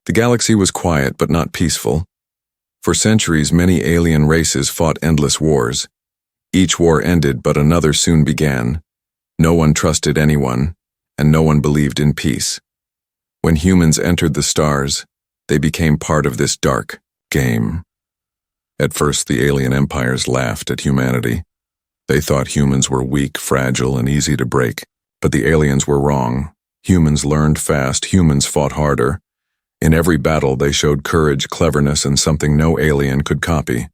The galaxy was quiet but not peaceful. For centuries, many alien races fought endless wars. Each war ended, but another soon began. No one trusted anyone, and no one believed in peace. When humans entered the stars, they became part of this dark game. At first, the alien empires laughed at humanity. They thought humans were weak, fragile, and easy to break. But the aliens were wrong. Humans learned fast, humans fought harder. In every battle, they showed courage, cleverness, and something no alien could copy.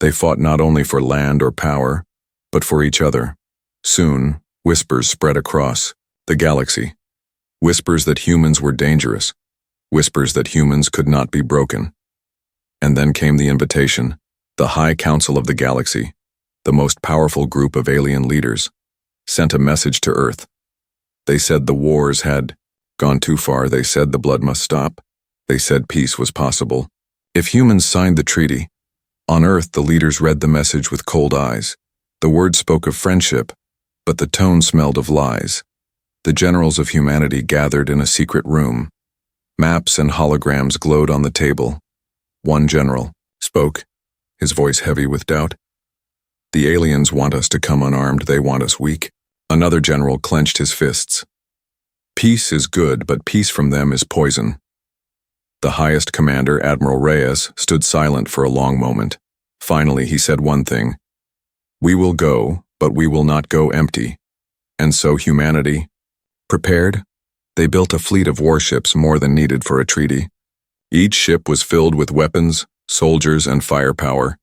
They fought not only for land or power, but for each other. Soon, whispers spread across the galaxy. Whispers that humans were dangerous. Whispers that humans could not be broken. And then came the invitation. The High Council of the Galaxy, the most powerful group of alien leaders, sent a message to Earth. They said the wars had gone too far. They said the blood must stop. They said peace was possible. If humans signed the treaty, on Earth the leaders read the message with cold eyes. The words spoke of friendship, but the tone smelled of lies. The generals of humanity gathered in a secret room. Maps and holograms glowed on the table. One general spoke, his voice heavy with doubt. The aliens want us to come unarmed, they want us weak. Another general clenched his fists. Peace is good, but peace from them is poison. The highest commander, Admiral Reyes, stood silent for a long moment. Finally, he said one thing. We will go, but we will not go empty. And so humanity, prepared? They built a fleet of warships more than needed for a treaty. Each ship was filled with weapons, soldiers, and firepower.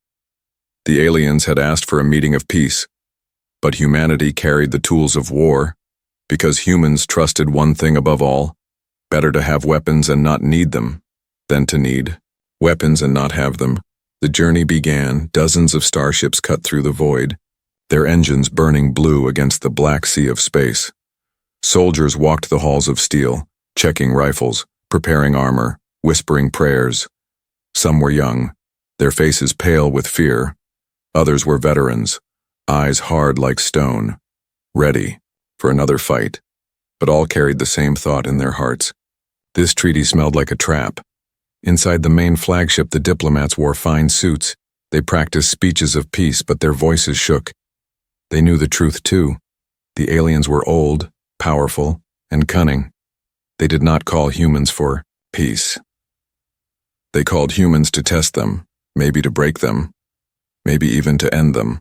The aliens had asked for a meeting of peace, but humanity carried the tools of war, because humans trusted one thing above all: better to have weapons and not need them, than to need weapons and not have them. The journey began. Dozens of starships cut through the void, their engines burning blue against the black sea of space. Soldiers walked the halls of steel, checking rifles, preparing armor, whispering prayers. Some were young, their faces pale with fear. Others were veterans, eyes hard like stone, ready for another fight. But all carried the same thought in their hearts. This treaty smelled like a trap. Inside the main flagship, the diplomats wore fine suits. They practiced speeches of peace, but their voices shook. They knew the truth too. The aliens were old, powerful, and cunning. They did not call humans for peace. They called humans to test them, maybe to break them, maybe even to end them.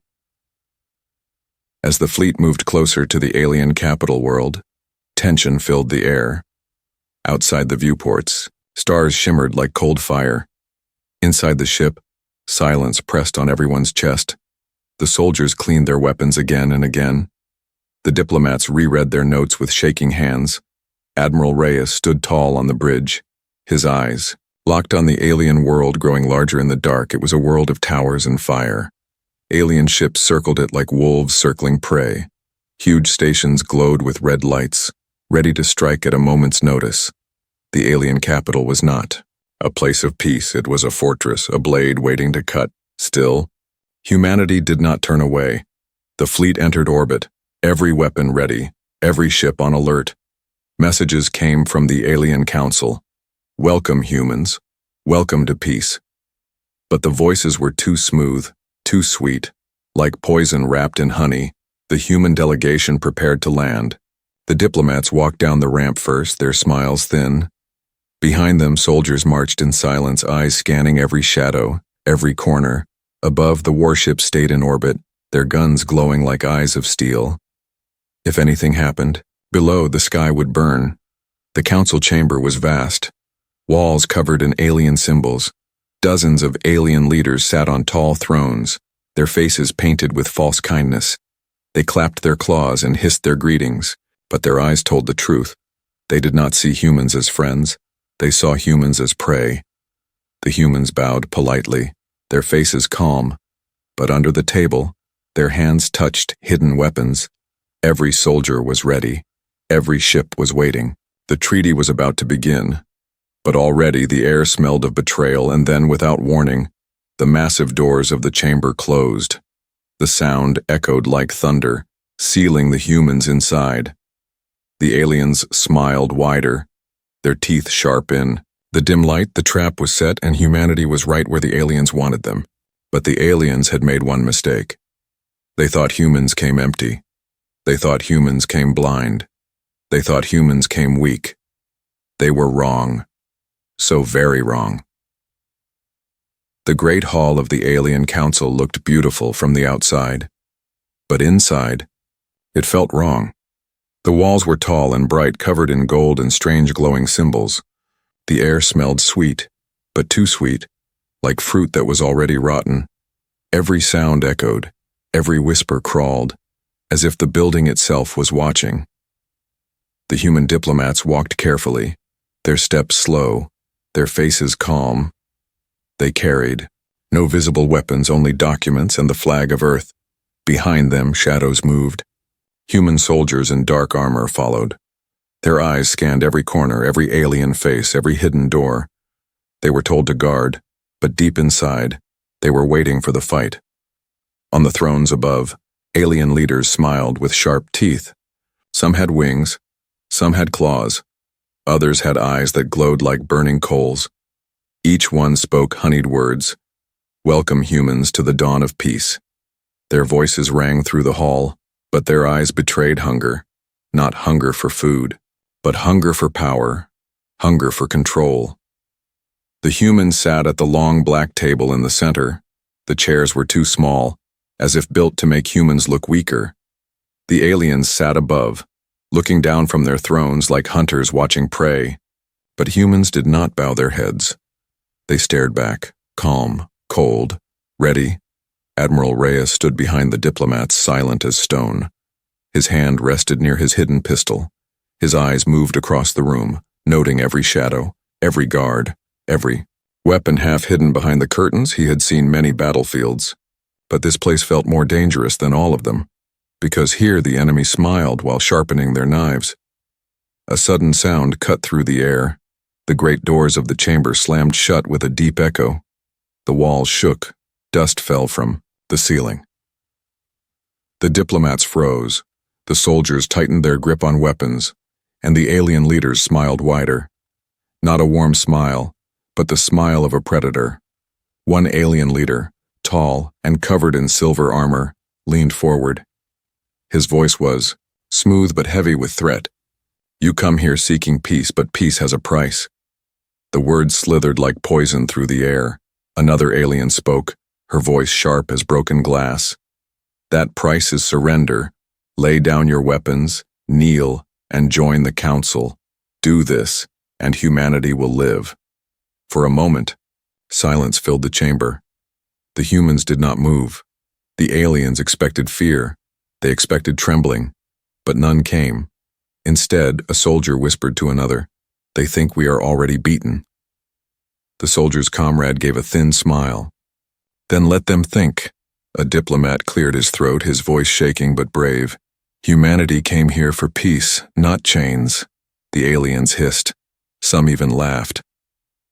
As the fleet moved closer to the alien capital world, tension filled the air. Outside the viewports, stars shimmered like cold fire. Inside the ship, silence pressed on everyone's chest. The soldiers cleaned their weapons again and again. The diplomats reread their notes with shaking hands. Admiral Reyes stood tall on the bridge, his eyes locked on the alien world growing larger in the dark. It was a world of towers and fire. Alien ships circled it like wolves circling prey. Huge stations glowed with red lights, ready to strike at a moment's notice. The alien capital was not a place of peace. It was a fortress, a blade waiting to cut. Still, humanity did not turn away. The fleet entered orbit, every weapon ready, every ship on alert. Messages came from the Alien Council. Welcome, humans. Welcome to peace. But the voices were too smooth, too sweet. Like poison wrapped in honey, the human delegation prepared to land. The diplomats walked down the ramp first, their smiles thin. Behind them, soldiers marched in silence, eyes scanning every shadow, every corner. Above, the warships stayed in orbit, their guns glowing like eyes of steel. If anything happened, below the sky would burn. The council chamber was vast. Walls covered in alien symbols. Dozens of alien leaders sat on tall thrones, their faces painted with false kindness. They clapped their claws and hissed their greetings, but their eyes told the truth. They did not see humans as friends. They saw humans as prey. The humans bowed politely, their faces calm, but under the table, their hands touched hidden weapons. Every soldier was ready. Every ship was waiting. The treaty was about to begin. But already the air smelled of betrayal, and then, without warning, the massive doors of the chamber closed. The sound echoed like thunder, sealing the humans inside. The aliens smiled wider, their teeth sharp in The dim light, the trap was set, and humanity was right where the aliens wanted them. But the aliens had made one mistake. They thought humans came empty. They thought humans came blind. They thought humans came weak. They were wrong. So very wrong. The great hall of the alien council looked beautiful from the outside. But inside, it felt wrong. The walls were tall and bright, covered in gold and strange glowing symbols. The air smelled sweet, but too sweet, like fruit that was already rotten. Every sound echoed, every whisper crawled, as if the building itself was watching. The human diplomats walked carefully, their steps slow, their faces calm. They carried no visible weapons, only documents and the flag of Earth. Behind them, shadows moved. Human soldiers in dark armor followed. Their eyes scanned every corner, every alien face, every hidden door. They were told to guard, but deep inside, they were waiting for the fight. On the thrones above, alien leaders smiled with sharp teeth. Some had wings, some had claws. Others had eyes that glowed like burning coals. Each one spoke honeyed words. Welcome humans to the dawn of peace. Their voices rang through the hall, but their eyes betrayed hunger. Not hunger for food, but hunger for power, hunger for control. The humans sat at the long black table in the center. The chairs were too small, as if built to make humans look weaker. The aliens sat above, looking down from their thrones like hunters watching prey. But humans did not bow their heads. They stared back, calm, cold, ready. Admiral Reyes stood behind the diplomats, silent as stone. His hand rested near his hidden pistol. His eyes moved across the room, noting every shadow, every guard, every weapon half hidden behind the curtains. He had seen many battlefields, but this place felt more dangerous than all of them, because here the enemy smiled while sharpening their knives. A sudden sound cut through the air. The great doors of the chamber slammed shut with a deep echo. The walls shook. Dust fell from the ceiling. The diplomats froze. The soldiers tightened their grip on weapons, and the alien leaders smiled wider. Not a warm smile, but the smile of a predator. One alien leader, tall and covered in silver armor, leaned forward. His voice was smooth but heavy with threat. You come here seeking peace, but peace has a price. The words slithered like poison through the air. Another alien spoke, her voice sharp as broken glass. That price is surrender. Lay down your weapons, kneel, and join the council. Do this, and humanity will live. For a moment, silence filled the chamber. The humans did not move. The aliens expected fear. They expected trembling, but none came. Instead, a soldier whispered to another, "They think we are already beaten." The soldier's comrade gave a thin smile. "Then let them think." A diplomat cleared his throat, his voice shaking but brave. "Humanity came here for peace, not chains." The aliens hissed. Some even laughed.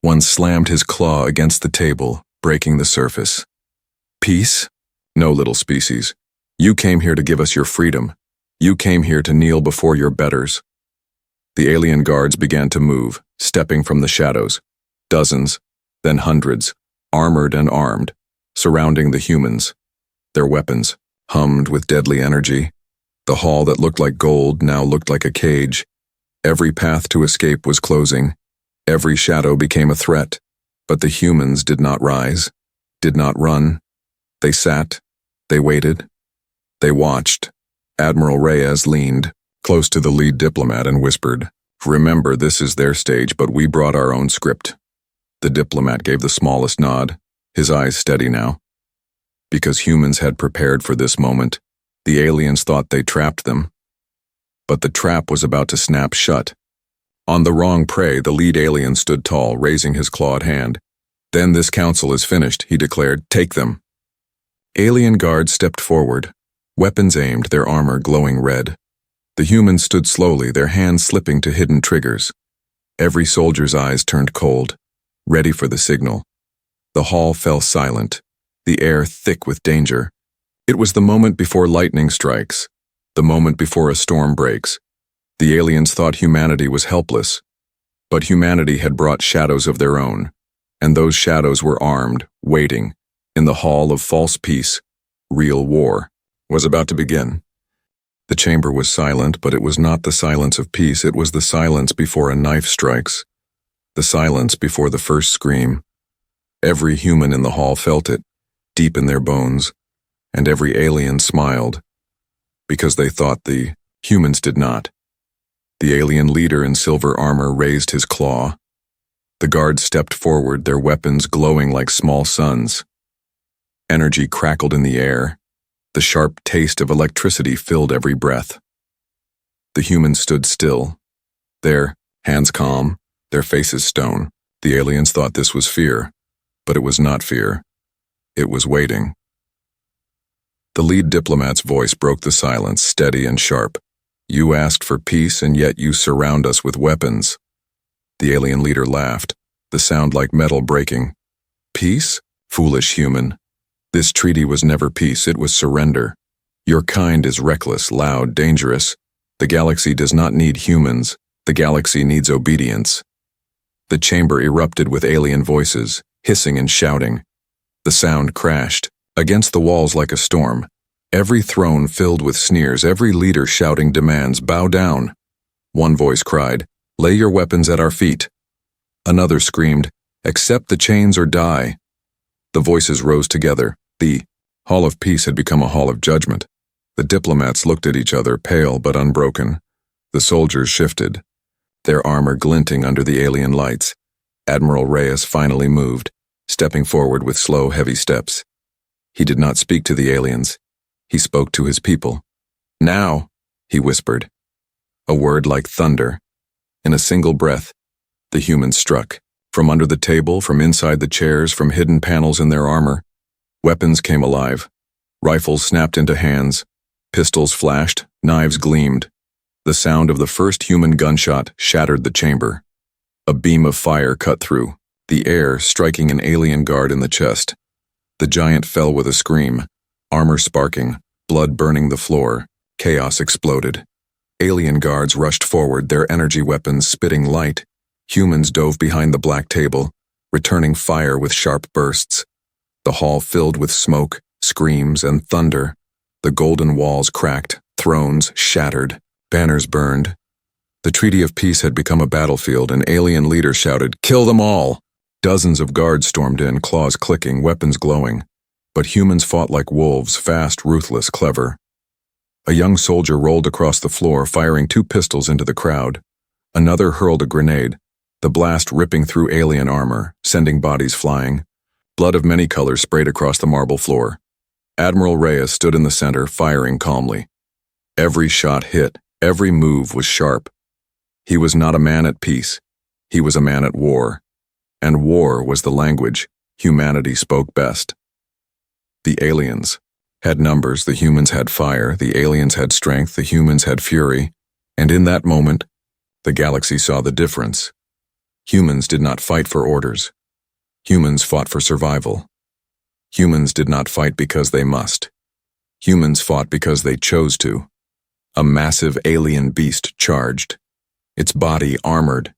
One slammed his claw against the table, breaking the surface. "Peace? No, little species. You came here to give us your freedom. You came here to kneel before your betters." The alien guards began to move, stepping from the shadows. Dozens, then hundreds, armored and armed, surrounding the humans. Their weapons hummed with deadly energy. The hall that looked like gold now looked like a cage. Every path to escape was closing. Every shadow became a threat. But the humans did not rise, did not run. They sat, they waited, they watched. Admiral Reyes leaned close to the lead diplomat and whispered, "Remember, this is their stage, but we brought our own script." The diplomat gave the smallest nod, his eyes steady now. Because humans had prepared for this moment, the aliens thought they trapped them. But the trap was about to snap shut. On the wrong prey, the lead alien stood tall, raising his clawed hand. "Then this council is finished," he declared. "Take them." Alien guards stepped forward, weapons aimed, their armor glowing red. The humans stood slowly, their hands slipping to hidden triggers. Every soldier's eyes turned cold, ready for the signal. The hall fell silent, the air thick with danger. It was the moment before lightning strikes, the moment before a storm breaks. The aliens thought humanity was helpless, But humanity had brought shadows of their own, and those shadows were armed, waiting, in the hall of false peace. Real war was about to begin. The chamber was silent, but it was not the silence of peace. It was the silence before a knife strikes, the silence before the first scream. Every human in the hall felt it, deep in their bones, and every alien smiled, because they thought the humans did not. The alien leader in silver armor raised his claw. The guards stepped forward, their weapons glowing like small suns. Energy crackled in the air. The sharp taste of electricity filled every breath. The humans stood still, their hands calm, their faces stone. The aliens thought this was fear, but it was not fear. It was waiting. The lead diplomat's voice broke the silence, steady and sharp. You asked for peace, and yet you surround us with weapons. The alien leader laughed, the sound like metal breaking. Peace? Foolish human. This treaty was never peace, it was surrender. Your kind is reckless, loud, dangerous. The galaxy does not need humans. The galaxy needs obedience. The chamber erupted with alien voices, hissing and shouting. The sound crashed against the walls like a storm. Every throne filled with sneers, every leader shouting demands, bow down. One voice cried, lay your weapons at our feet. Another screamed, accept the chains or die. The voices rose together. The Hall of Peace had become a hall of judgment. The diplomats looked at each other, pale but unbroken. The soldiers shifted, their armor glinting under the alien lights. Admiral Reyes finally moved, stepping forward with slow, heavy steps. He did not speak to the aliens. He spoke to his people. Now, he whispered. A word like thunder. In a single breath, the humans struck. From under the table, from inside the chairs, from hidden panels in their armor, weapons came alive. Rifles snapped into hands. Pistols flashed. Knives gleamed. The sound of the first human gunshot shattered the chamber. A beam of fire cut through the air, striking an alien guard in the chest. The giant fell with a scream, armor sparking, blood burning the floor. Chaos exploded. Alien guards rushed forward, their energy weapons spitting light. Humans dove behind the black table, returning fire with sharp bursts. The hall filled with smoke, screams, and thunder. The golden walls cracked, thrones shattered, banners burned. The Treaty of Peace had become a battlefield. An alien leader shouted, kill them all! Dozens of guards stormed in, claws clicking, weapons glowing. But humans fought like wolves, fast, ruthless, clever. A young soldier rolled across the floor, firing 2 pistols into the crowd. Another hurled a grenade, the blast ripping through alien armor, sending bodies flying. Blood of many colors sprayed across the marble floor. Admiral Reyes stood in the center, firing calmly. Every shot hit, every move was sharp. He was not a man at peace. He was a man at war. And war was the language humanity spoke best. The aliens had numbers, the humans had fire, the aliens had strength, the humans had fury, and in that moment, the galaxy saw the difference. Humans did not fight for orders. Humans fought for survival. Humans did not fight because they must. Humans fought because they chose to. A massive alien beast charged, its body armored,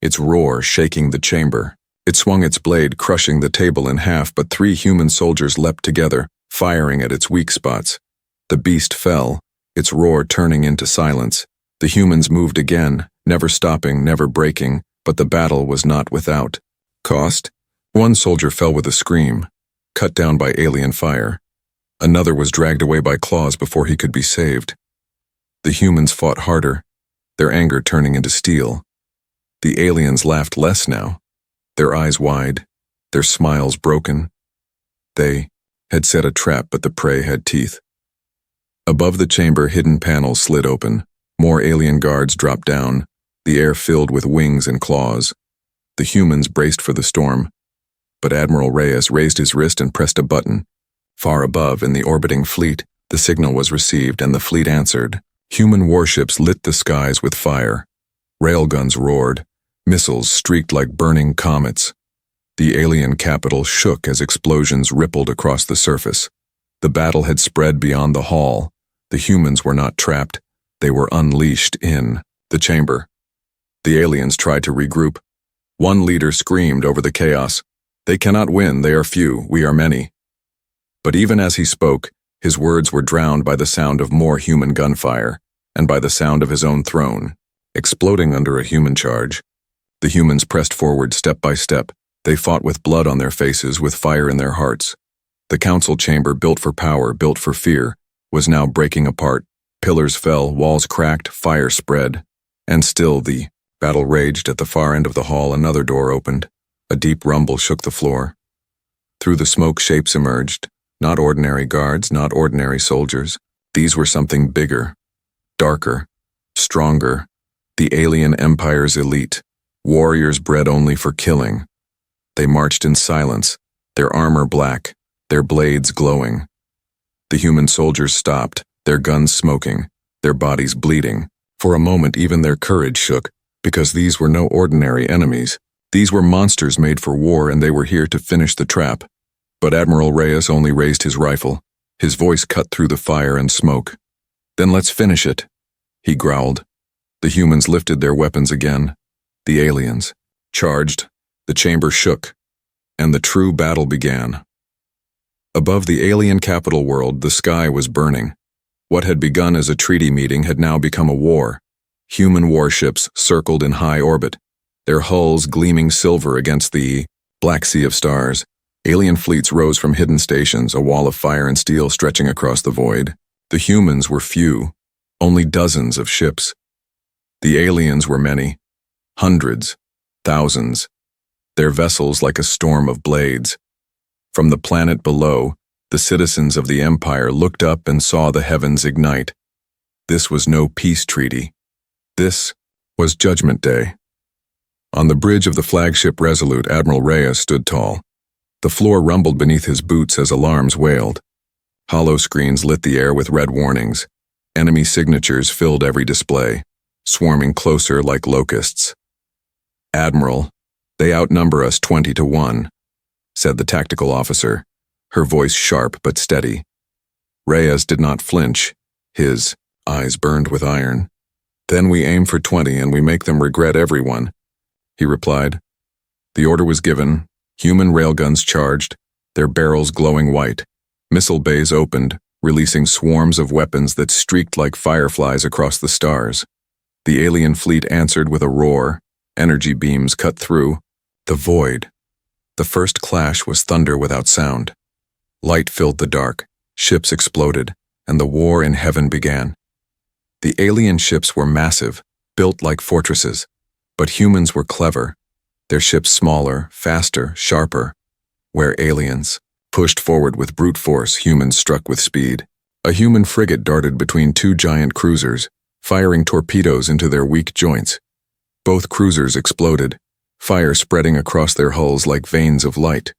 its roar shaking the chamber. It swung its blade, crushing the table in half, but 3 human soldiers leapt together, firing at its weak spots. The beast fell, its roar turning into silence. The humans moved again, never stopping, never breaking, but the battle was not without cost. One soldier fell with a scream, cut down by alien fire. Another was dragged away by claws before he could be saved. The humans fought harder, their anger turning into steel. The aliens laughed less now, their eyes wide, their smiles broken. They had set a trap, but the prey had teeth. Above the chamber, hidden panels slid open. More alien guards dropped down, the air filled with wings and claws. The humans braced for the storm, but Admiral Reyes raised his wrist and pressed a button. Far above, in the orbiting fleet, the signal was received and the fleet answered. Human warships lit the skies with fire. Railguns roared. Missiles streaked like burning comets. The alien capital shook as explosions rippled across the surface. The battle had spread beyond the hall. The humans were not trapped. They were unleashed in the chamber. The aliens tried to regroup. One leader screamed over the chaos, "They cannot win, they are few, we are many." But even as he spoke, his words were drowned by the sound of more human gunfire, and by the sound of his own throne, exploding under a human charge. The humans pressed forward step by step. They fought with blood on their faces, with fire in their hearts. The council chamber, built for power, built for fear, was now breaking apart. Pillars fell, walls cracked, fire spread. And still the battle raged. At the far end of the hall, another door opened. A deep rumble shook the floor. Through the smoke, shapes emerged. Not ordinary guards, not ordinary soldiers. These were something bigger, darker, stronger. The alien empire's elite. Warriors bred only for killing. They marched in silence, their armor black, their blades glowing. The human soldiers stopped, their guns smoking, their bodies bleeding. For a moment even their courage shook, because these were no ordinary enemies. These were monsters made for war, and they were here to finish the trap. But Admiral Reyes only raised his rifle. His voice cut through the fire and smoke. "Then let's finish it," he growled. The humans lifted their weapons again. The aliens charged. The chamber shook, and the true battle began. Above the alien capital world, the sky was burning. What had begun as a treaty meeting had now become a war. Human warships circled in high orbit, their hulls gleaming silver against the black sea of stars. Alien fleets rose from hidden stations, a wall of fire and steel stretching across the void. The humans were few, only dozens of ships. The aliens were many, hundreds, thousands, their vessels like a storm of blades. From the planet below, the citizens of the Empire looked up and saw the heavens ignite. This was no peace treaty. This was Judgment Day. On the bridge of the flagship Resolute, Admiral Reyes stood tall. The floor rumbled beneath his boots as alarms wailed. Hollow screens lit the air with red warnings. Enemy signatures filled every display, swarming closer like locusts. "Admiral, they outnumber us 20-1, said the tactical officer, her voice sharp but steady. Reyes did not flinch. His eyes burned with iron. "Then we aim for 20 and we make them regret everyone," he replied. The order was given. Human railguns charged, their barrels glowing white. Missile bays opened, releasing swarms of weapons that streaked like fireflies across the stars. The alien fleet answered with a roar. Energy beams cut through the void. The first clash was thunder without sound. Light filled the dark, ships exploded, and the war in heaven began. The alien ships were massive, built like fortresses, but humans were clever. Their ships smaller, faster, sharper. Where aliens pushed forward with brute force, humans struck with speed. A human frigate darted between two giant cruisers, firing torpedoes into their weak joints. Both cruisers exploded, fire spreading across their hulls like veins of light.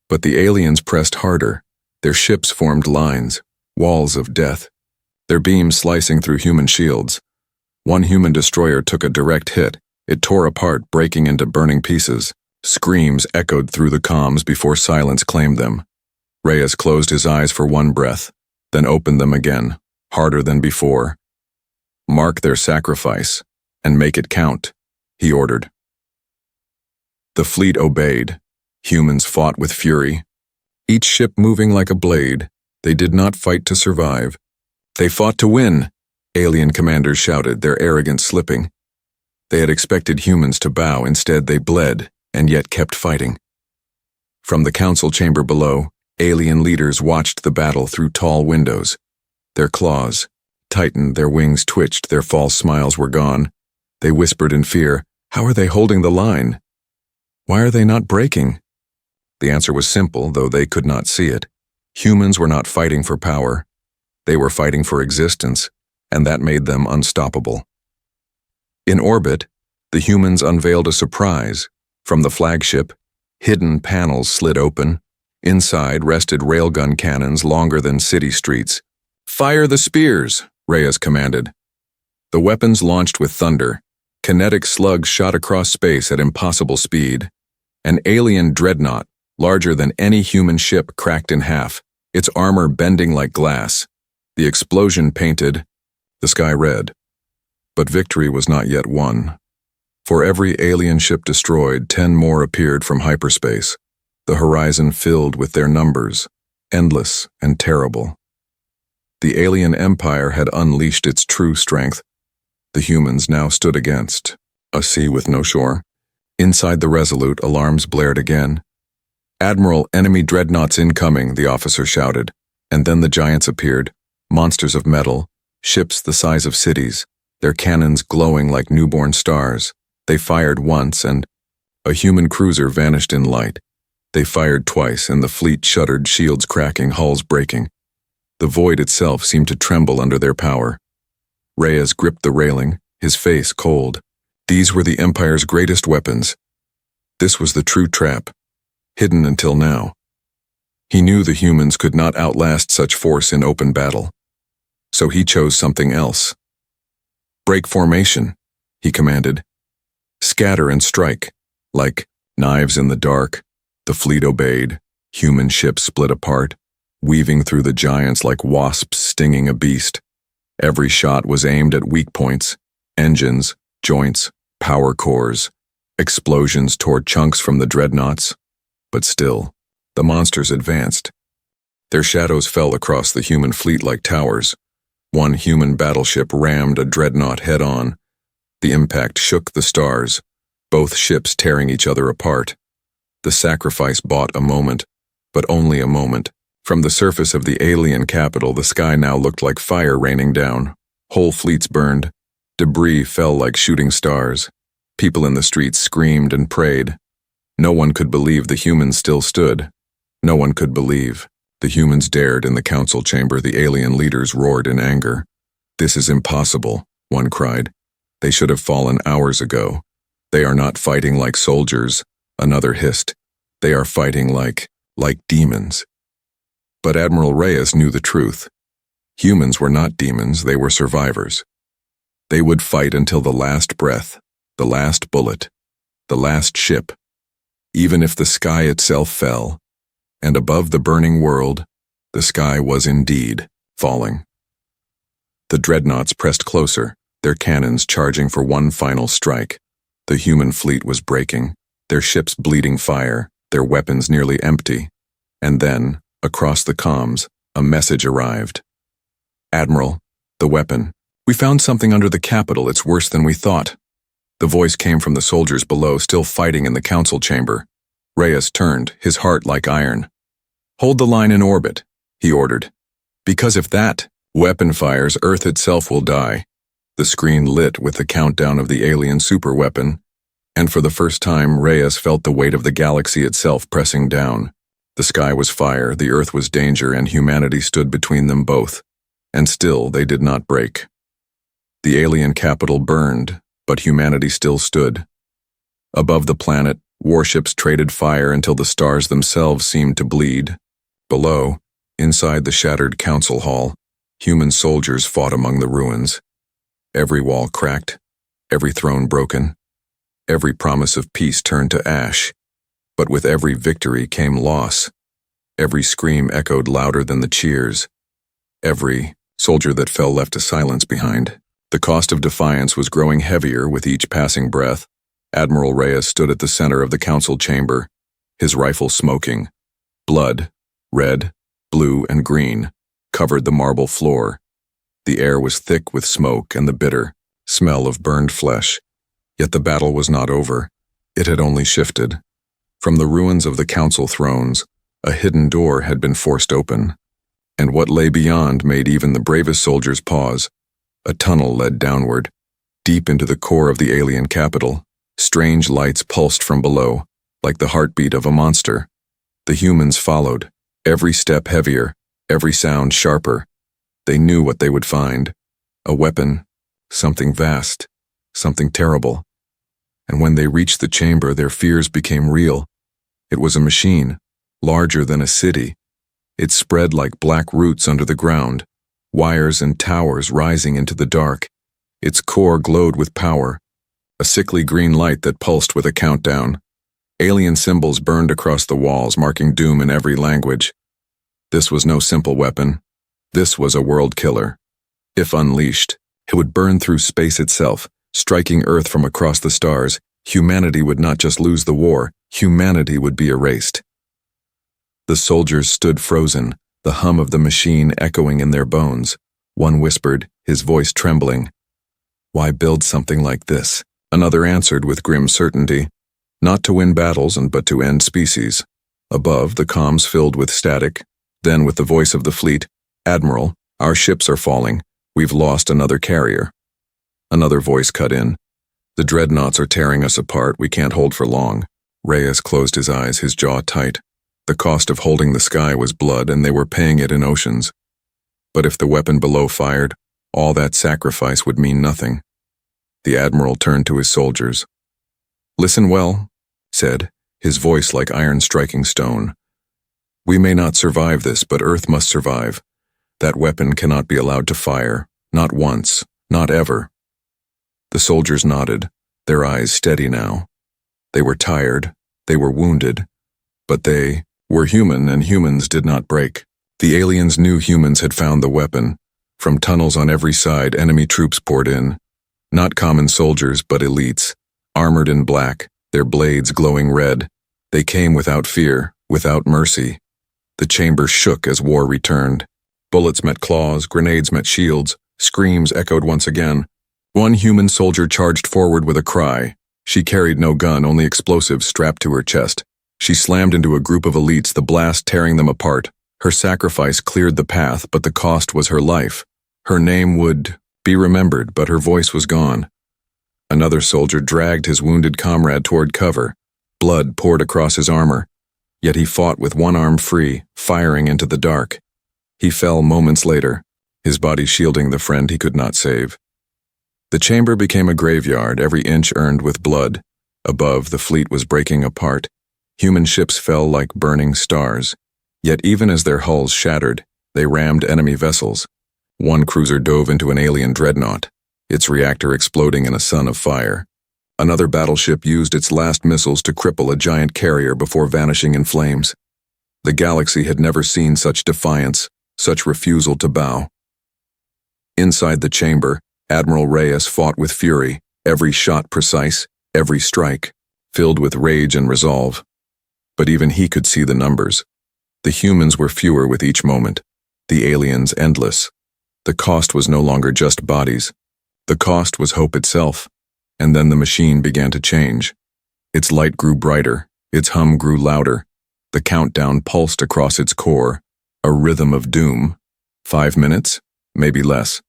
But the aliens pressed harder. Their ships formed lines, walls of death, their beams slicing through human shields. One human destroyer took a direct hit. It tore apart, breaking into burning pieces. Screams echoed through the comms before silence claimed them. Reyes closed his eyes for one breath, then opened them again, harder than before. "Mark their sacrifice, and make it count," he ordered. The fleet obeyed. Humans fought with fury. Each ship moving like a blade. They did not fight to survive. They fought to win, alien commanders shouted, their arrogance slipping. They had expected humans to bow. Instead, they bled, and yet kept fighting. From the council chamber below, alien leaders watched the battle through tall windows. Their claws tightened, their wings twitched, their false smiles were gone. They whispered in fear, "How are they holding the line? Why are they not breaking?" The answer was simple, though they could not see it. Humans were not fighting for power. They were fighting for existence, and that made them unstoppable. In orbit, the humans unveiled a surprise. From the flagship, hidden panels slid open. Inside rested railgun cannons longer than city streets. "Fire the spears," Reyes commanded. The weapons launched with thunder. Kinetic slugs shot across space at impossible speed. An alien dreadnought, larger than any human ship, cracked in half, its armor bending like glass. The explosion painted the sky red. But victory was not yet won. For every alien ship destroyed, 10 more appeared from hyperspace, the horizon filled with their numbers, endless and terrible. The alien empire had unleashed its true strength. The humans now stood against a sea with no shore. Inside the Resolute, alarms blared again. "Admiral, enemy dreadnoughts incoming," the officer shouted. And then the giants appeared, monsters of metal, ships the size of cities, their cannons glowing like newborn stars. They fired once, and a human cruiser vanished in light. They fired twice, and the fleet shuddered, shields cracking, hulls breaking. The void itself seemed to tremble under their power. Reyes gripped the railing, his face cold. These were the Empire's greatest weapons. This was the true trap, hidden until now. He knew the humans could not outlast such force in open battle. So he chose something else. "Break formation," he commanded. "Scatter and strike." Like knives in the dark, the fleet obeyed. Human ships split apart, weaving through the giants like wasps stinging a beast. Every shot was aimed at weak points: engines, joints, power cores. Explosions tore chunks from the dreadnoughts. But still, the monsters advanced. Their shadows fell across the human fleet like towers. One human battleship rammed a dreadnought head-on. The impact shook the stars, both ships tearing each other apart. The sacrifice bought a moment, but only a moment. From the surface of the alien capital, the sky now looked like fire raining down. Whole fleets burned. Debris fell like shooting stars. People in the streets screamed and prayed. No one could believe the humans still stood. No one could believe. The humans dared in the council chamber. The alien leaders roared in anger. "This is impossible," one cried. "They should have fallen hours ago. They are not fighting like soldiers," another hissed. "They are fighting like demons." But Admiral Reyes knew the truth. Humans were not demons, they were survivors. They would fight until the last breath, the last bullet, the last ship, even if the sky itself fell. And above the burning world, the sky was indeed falling. The dreadnoughts pressed closer, their cannons charging for one final strike. The human fleet was breaking, their ships bleeding fire, their weapons nearly empty. And then, across the comms, a message arrived. "Admiral, the weapon. We found something under the capital. It's worse than we thought." The voice came from the soldiers below, still fighting in the council chamber. Reyes turned, his heart like iron. "Hold the line in orbit," he ordered. "Because if that weapon fires, Earth itself will die." The screen lit with the countdown of the alien superweapon, and for the first time Reyes felt the weight of the galaxy itself pressing down. The sky was fire, the Earth was danger, and humanity stood between them both. And still they did not break. The alien capital burned, but humanity still stood. Above the planet, warships traded fire until the stars themselves seemed to bleed. Below, inside the shattered council hall, human soldiers fought among the ruins. Every wall cracked, every throne broken, every promise of peace turned to ash. But with every victory came loss. Every scream echoed louder than the cheers. Every soldier that fell left a silence behind. The cost of defiance was growing heavier with each passing breath. Admiral Reyes stood at the center of the council chamber, his rifle smoking. Blood, red, blue, and green, covered the marble floor. The air was thick with smoke and the bitter smell of burned flesh. Yet the battle was not over. It had only shifted. From the ruins of the council thrones, a hidden door had been forced open. And what lay beyond made even the bravest soldiers pause. A tunnel led downward, deep into the core of the alien capital. Strange lights pulsed from below, like the heartbeat of a monster. The humans followed, every step heavier, every sound sharper. They knew what they would find. A weapon, something vast, something terrible. And when they reached the chamber, their fears became real. It was a machine, larger than a city. It spread like black roots under the ground, wires and towers rising into the dark. Its core glowed with power, a sickly green light that pulsed with a countdown. Alien symbols burned across the walls, marking doom in every language. This was no simple weapon. This was a world killer. If unleashed, it would burn through space itself, striking Earth from across the stars, humanity would not just lose the war, humanity would be erased. The soldiers stood frozen, the hum of the machine echoing in their bones. One whispered, his voice trembling, "Why build something like this?" Another answered with grim certainty, "Not to win battles, but to end species." Above, the comms filled with static, then with the voice of the fleet, "Admiral, our ships are falling. We've lost another carrier." Another voice cut in, "The dreadnoughts are tearing us apart. We can't hold for long." Reyes closed his eyes, his jaw tight. The cost of holding the sky was blood, and they were paying it in oceans. But if the weapon below fired, all that sacrifice would mean nothing. The admiral turned to his soldiers. "Listen well," said, his voice like iron striking stone. "We may not survive this, but Earth must survive. That weapon cannot be allowed to fire, not once, not ever." The soldiers nodded, their eyes steady now. They were tired, they were wounded, but they were human, and humans did not break. The aliens knew humans had found the weapon. From tunnels on every side, enemy troops poured in. Not common soldiers, but elites, armored in black, their blades glowing red. They came without fear, without mercy. The chamber shook as war returned. Bullets met claws, grenades met shields, screams echoed once again. One human soldier charged forward with a cry. She carried no gun, only explosives strapped to her chest. She slammed into a group of elites, the blast tearing them apart. Her sacrifice cleared the path, but the cost was her life. Her name would be remembered, but her voice was gone. Another soldier dragged his wounded comrade toward cover. Blood poured across his armor. Yet he fought with one arm free, firing into the dark. He fell moments later, his body shielding the friend he could not save. The chamber became a graveyard, every inch earned with blood. Above, the fleet was breaking apart. Human ships fell like burning stars. Yet even as their hulls shattered, they rammed enemy vessels. One cruiser dove into an alien dreadnought, its reactor exploding in a sun of fire. Another battleship used its last missiles to cripple a giant carrier before vanishing in flames. The galaxy had never seen such defiance, such refusal to bow. Inside the chamber, Admiral Reyes fought with fury, every shot precise, every strike, filled with rage and resolve. But even he could see the numbers. The humans were fewer with each moment, the aliens endless. The cost was no longer just bodies. The cost was hope itself. And then the machine began to change. Its light grew brighter, its hum grew louder. The countdown pulsed across its core, a rhythm of doom. 5 minutes, maybe less,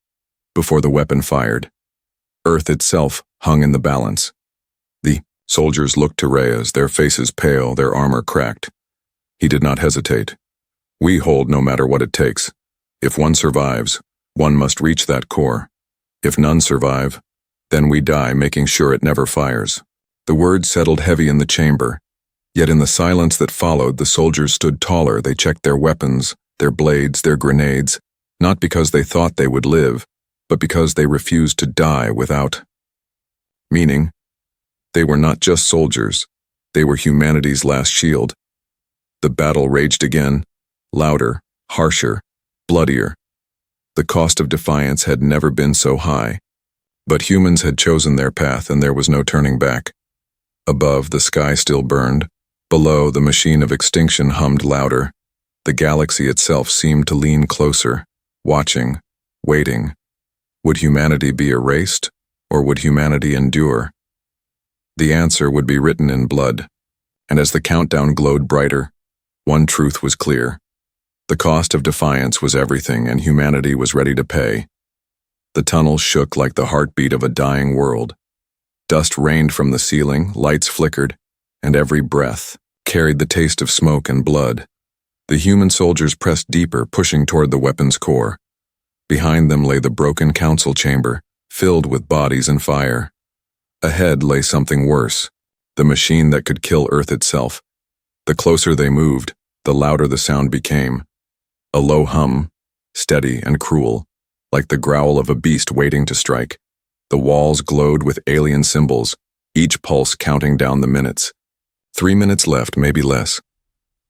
before the weapon fired. Earth itself hung in the balance. The soldiers looked to Reyes, their faces pale, their armor cracked. He did not hesitate. "We hold no matter what it takes. If one survives, one must reach that core. If none survive, then we die, making sure it never fires." The words settled heavy in the chamber. Yet in the silence that followed, the soldiers stood taller. They checked their weapons, their blades, their grenades, not because they thought they would live, but because they refused to die without meaning. They were not just soldiers. They were humanity's last shield. The battle raged again, louder, harsher, bloodier. The cost of defiance had never been so high. But humans had chosen their path, and there was no turning back. Above, the sky still burned. Below, the machine of extinction hummed louder. The galaxy itself seemed to lean closer, watching, waiting. Would humanity be erased, or would humanity endure? The answer would be written in blood. And as the countdown glowed brighter, one truth was clear. The cost of defiance was everything, and humanity was ready to pay. The tunnel shook like the heartbeat of a dying world. Dust rained from the ceiling, lights flickered, and every breath carried the taste of smoke and blood. The human soldiers pressed deeper, pushing toward the weapon's core. Behind them lay the broken council chamber, filled with bodies and fire. Ahead lay something worse, the machine that could kill Earth itself. The closer they moved, the louder the sound became. A low hum, steady and cruel, like the growl of a beast waiting to strike. The walls glowed with alien symbols, each pulse counting down the minutes. 3 minutes left, maybe less.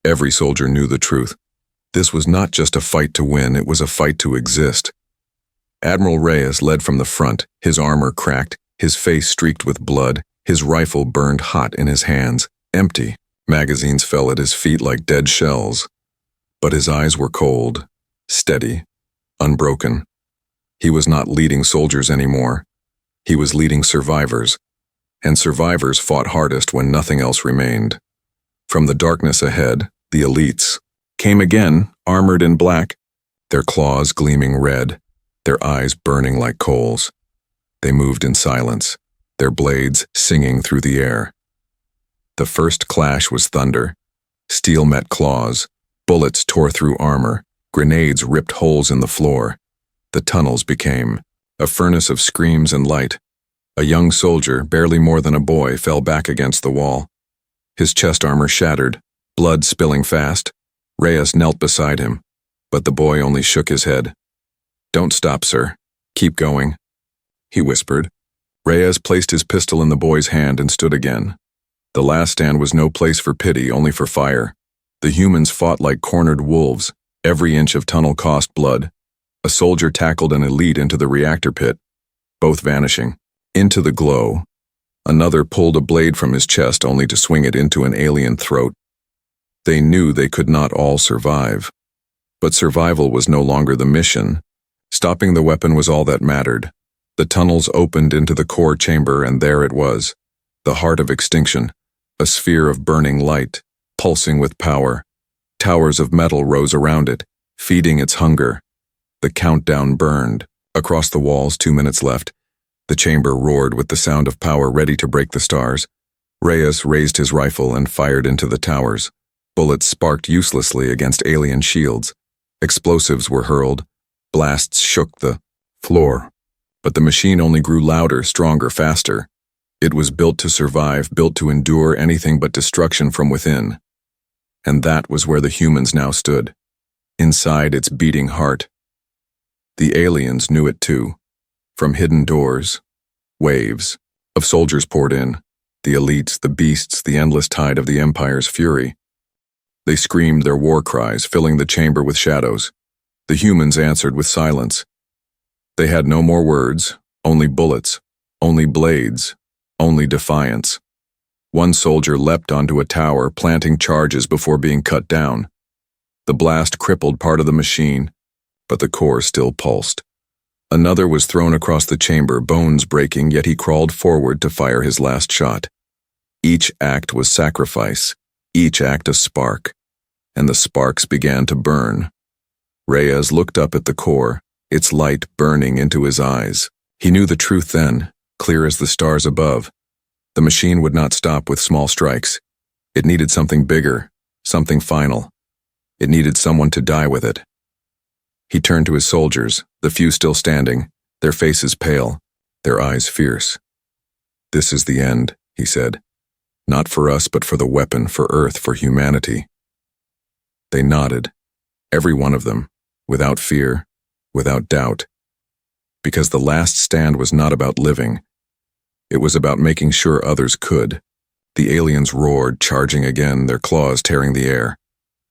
Every soldier knew the truth. This was not just a fight to win, it was a fight to exist. Admiral Reyes led from the front, his armor cracked, His face streaked with blood, his rifle burned hot in his hands, empty. Magazines fell at his feet like dead shells. But his eyes were cold, steady, unbroken. He was not leading soldiers anymore. He was leading survivors, and survivors fought hardest when nothing else remained. From the darkness ahead, the elites came again, armored in black, their claws gleaming red, their eyes burning like coals. They moved in silence, their blades singing through the air. The first clash was thunder. Steel met claws, bullets tore through armor, grenades ripped holes in the floor. The tunnels became a furnace of screams and light. A young soldier, barely more than a boy, fell back against the wall. His chest armor shattered, blood spilling fast. Reyes knelt beside him, but the boy only shook his head. "Don't stop, sir. Keep going," he whispered. Reyes placed his pistol in the boy's hand and stood again. The last stand was no place for pity, only for fire. The humans fought like cornered wolves. Every inch of tunnel cost blood. A soldier tackled an elite into the reactor pit, both vanishing. Into the glow, another pulled a blade from his chest only to swing it into an alien throat. They knew they could not all survive. But survival was no longer the mission. Stopping the weapon was all that mattered. The tunnels opened into the core chamber, and there it was, the heart of extinction, a sphere of burning light, pulsing with power. Towers of metal rose around it, feeding its hunger. The countdown burned. Across the walls, 2 minutes left. The chamber roared with the sound of power ready to break the stars. Reyes raised his rifle and fired into the towers. Bullets sparked uselessly against alien shields. Explosives were hurled. Blasts shook the floor. But the machine only grew louder, stronger, faster. It was built to survive, built to endure anything but destruction from within. And that was where the humans now stood, inside its beating heart. The aliens knew it too. From hidden doors, waves of soldiers poured in, the elites, the beasts, the endless tide of the Empire's fury. They screamed their war cries, filling the chamber with shadows. The humans answered with silence. They had no more words, only bullets, only blades, only defiance. One soldier leapt onto a tower, planting charges before being cut down. The blast crippled part of the machine, but the core still pulsed. Another was thrown across the chamber, bones breaking, yet he crawled forward to fire his last shot. Each act was sacrifice, each act a spark, and the sparks began to burn. Reyes looked up at the core, its light burning into his eyes. He knew the truth then, clear as the stars above. The machine would not stop with small strikes. It needed something bigger, something final. It needed someone to die with it. He turned to his soldiers, the few still standing, their faces pale, their eyes fierce. "This is the end," he said. "Not for us, but for the weapon, for Earth, for humanity." They nodded, every one of them, without fear, without doubt. Because the last stand was not about living. It was about making sure others could. The aliens roared, charging again, their claws tearing the air.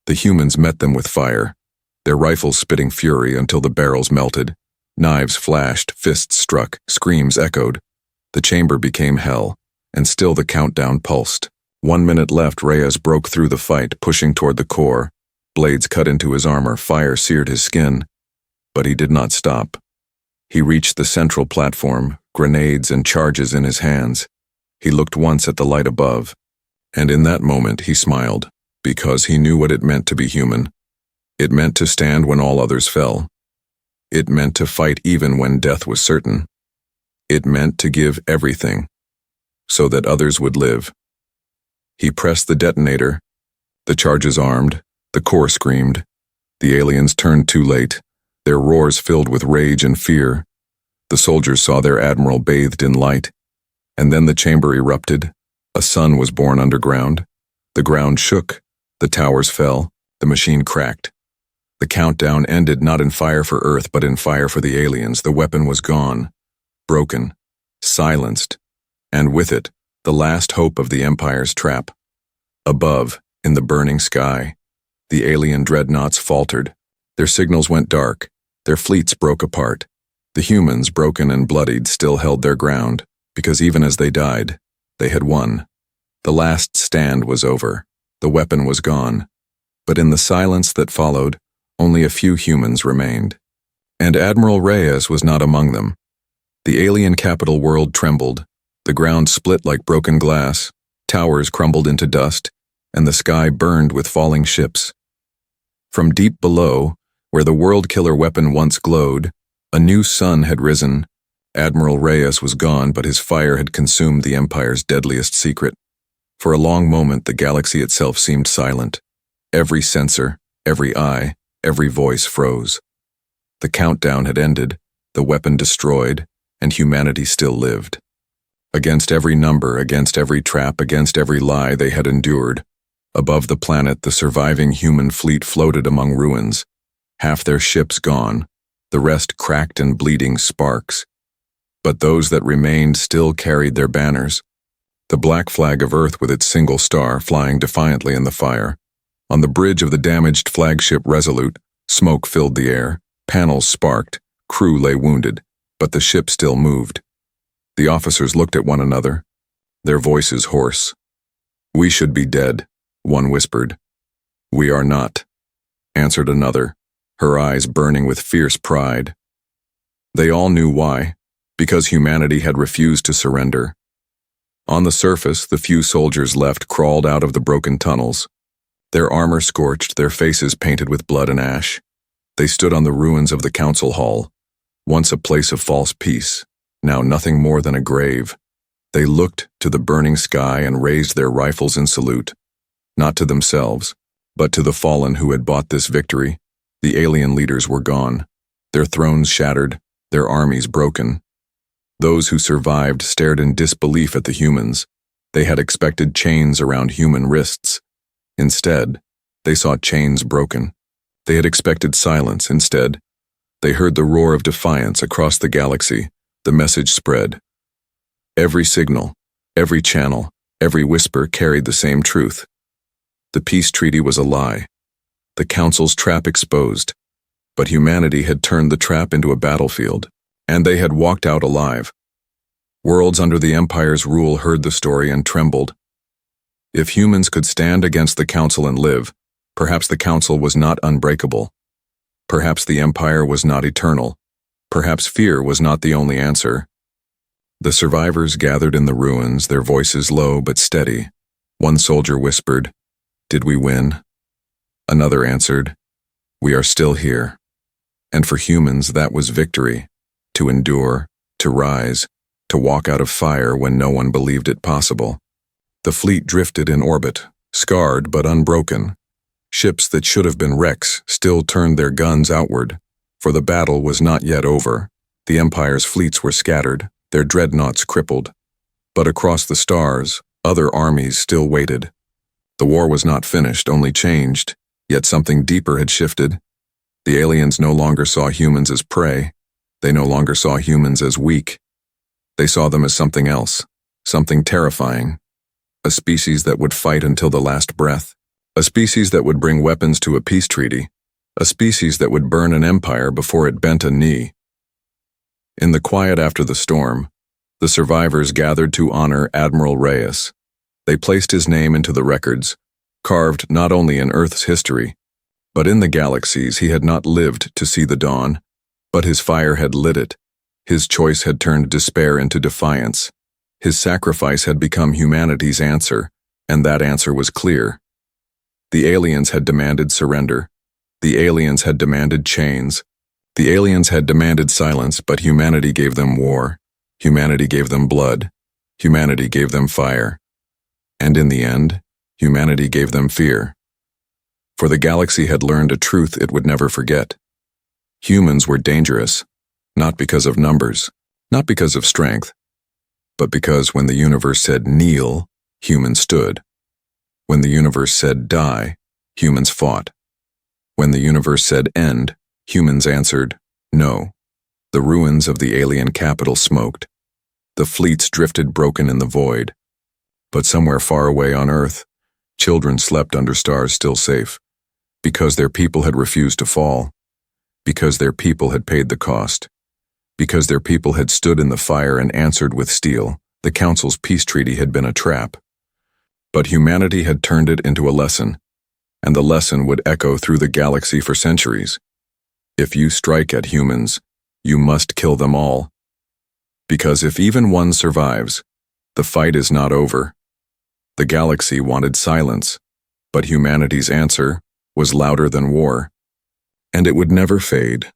The humans met them with fire, their rifles spitting fury until the barrels melted. Knives flashed, fists struck, screams echoed. The chamber became hell, and still the countdown pulsed. 1 minute left. Reyes broke through the fight, pushing toward the core. Blades cut into his armor, fire seared his skin. But he did not stop. He reached the central platform, grenades and charges in his hands. He looked once at the light above, and in that moment he smiled, because he knew what it meant to be human. It meant to stand when all others fell. It meant to fight even when death was certain. It meant to give everything, so that others would live. He pressed the detonator. The charges armed, the core screamed. The aliens turned too late, their roars filled with rage and fear. The soldiers saw their admiral bathed in light, and then the chamber erupted. A sun was born underground. The ground shook, the towers fell, the machine cracked. The countdown ended not in fire for Earth, but in fire for the aliens. The weapon was gone, broken, silenced, and with it, the last hope of the Empire's trap. Above, in the burning sky, the alien dreadnoughts faltered. Their signals went dark, their fleets broke apart. The humans, broken and bloodied, still held their ground. Because even as they died, they had won. The last stand was over. The weapon was gone. But in the silence that followed, only a few humans remained. And Admiral Reyes was not among them. The alien capital world trembled. The ground split like broken glass, towers crumbled into dust, and the sky burned with falling ships. From deep below, where the world-killer weapon once glowed, a new sun had risen. Admiral Reyes was gone, but his fire had consumed the Empire's deadliest secret. For a long moment, the galaxy itself seemed silent. Every sensor, every eye, every voice froze. The countdown had ended, the weapon destroyed, and humanity still lived. Against every number, against every trap, against every lie they had endured, above the planet the surviving human fleet floated among ruins. Half their ships gone, the rest cracked and bleeding sparks. But those that remained still carried their banners. The black flag of Earth with its single star flying defiantly in the fire. On the bridge of the damaged flagship Resolute, smoke filled the air, panels sparked, crew lay wounded, but the ship still moved. The officers looked at one another, their voices hoarse. "We should be dead," one whispered. "We are not," answered another, her eyes burning with fierce pride. They all knew why, because humanity had refused to surrender. On the surface, the few soldiers left crawled out of the broken tunnels. Their armor scorched, their faces painted with blood and ash. They stood on the ruins of the council hall, once a place of false peace, now nothing more than a grave. They looked to the burning sky and raised their rifles in salute, not to themselves, but to the fallen who had bought this victory. The alien leaders were gone, their thrones shattered, their armies broken. Those who survived stared in disbelief at the humans. They had expected chains around human wrists. Instead, they saw chains broken. They had expected silence. Instead, they heard the roar of defiance across the galaxy. The message spread. Every signal, every channel, every whisper carried the same truth. The peace treaty was a lie. The Council's trap exposed. But humanity had turned the trap into a battlefield, and they had walked out alive. Worlds under the Empire's rule heard the story and trembled. If humans could stand against the Council and live, perhaps the Council was not unbreakable. Perhaps the Empire was not eternal. Perhaps fear was not the only answer. The survivors gathered in the ruins, their voices low but steady. One soldier whispered, "Did we win?" Another answered, "We are still here." And for humans, that was victory. To endure, to rise, to walk out of fire when no one believed it possible. The fleet drifted in orbit, scarred but unbroken. Ships that should have been wrecks still turned their guns outward, for the battle was not yet over. The Empire's fleets were scattered, their dreadnoughts crippled. But across the stars, other armies still waited. The war was not finished, only changed, yet something deeper had shifted. The aliens no longer saw humans as prey. They no longer saw humans as weak. They saw them as something else, something terrifying. A species that would fight until the last breath. A species that would bring weapons to a peace treaty. A species that would burn an empire before it bent a knee. In the quiet after the storm, the survivors gathered to honor Admiral Reyes. They placed his name into the records, carved not only in Earth's history, but in the galaxies. He had not lived to see the dawn, but his fire had lit it. His choice had turned despair into defiance. His sacrifice had become humanity's answer, and that answer was clear. The aliens had demanded surrender. The aliens had demanded chains. The aliens had demanded silence, but humanity gave them war. Humanity gave them blood. Humanity gave them fire. And in the end, humanity gave them fear. For the galaxy had learned a truth it would never forget. Humans were dangerous, not because of numbers, not because of strength, but because when the universe said kneel, humans stood. When the universe said die, humans fought. When the universe said end, humans answered no. The ruins of the alien capital smoked. The fleets drifted broken in the void. But somewhere far away on Earth, children slept under stars still safe, because their people had refused to fall, because their people had paid the cost, Because their people had stood in the fire and answered with steel, the Council's peace treaty had been a trap. But humanity had turned it into a lesson, and the lesson would echo through the galaxy for centuries. If you strike at humans, you must kill them all. Because if even one survives, the fight is not over. The galaxy wanted silence, but humanity's answer was louder than war. And it would never fade.